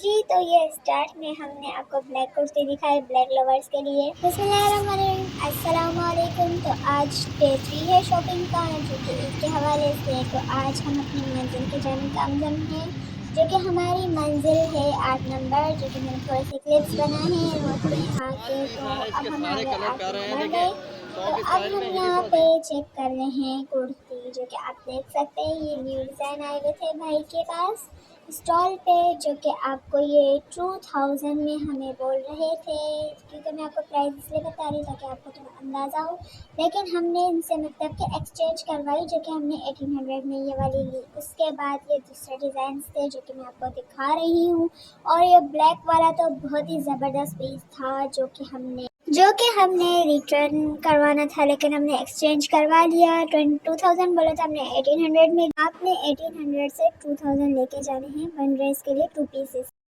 जी, तो ये स्टार्ट में हमने आपको ब्लैक कुर्ती दिखाई ब्लैक लवर्स के लिए। बिस्मिल्लाहिर्रहमानिर्रहीम, अस्सलामुअलैकुम। तो आज डे 3 है शॉपिंग का, जो कि ईद के हवाले से। तो आज हम अपनी मंजिल की जानिब गामज़न हैं, जो कि हमारी मंजिल है 8 नंबर, जो कि मैंने थोड़े से क्लिप्स बनाए हैं रोड पे यहाँ के। तो अब हम आ गए 8 नंबर में। तो अब हम यहाँ पे चेक कर रहे हैं कुर्ती, जो कि आप देख सकते हैं ये न्यू डिज़ाइन आए हुए थे भाई के पास स्टॉल पे, जो कि आपको ये 2000 में हमें बोल रहे थे। क्योंकि मैं आपको प्राइस इसलिए बता रही हूँ ताकि आपको थोड़ा अंदाज़ा हो। लेकिन हमने इनसे मतलब कि एक्सचेंज करवाई, जो कि हमने 1800 में ये वाली ली। उसके बाद ये दूसरे डिज़ाइन थे जो कि मैं आपको दिखा रही हूँ। और ये ब्लैक वाला तो बहुत ही ज़बरदस्त पीस था, जो कि हमने रिटर्न करवाना था, लेकिन हमने एक्सचेंज करवा लिया। 2000 बोला था, हमने 1800 में। आपने 1800 से 2000 लेके जाने हैं वन ड्रेस के लिए 2 पीसेस।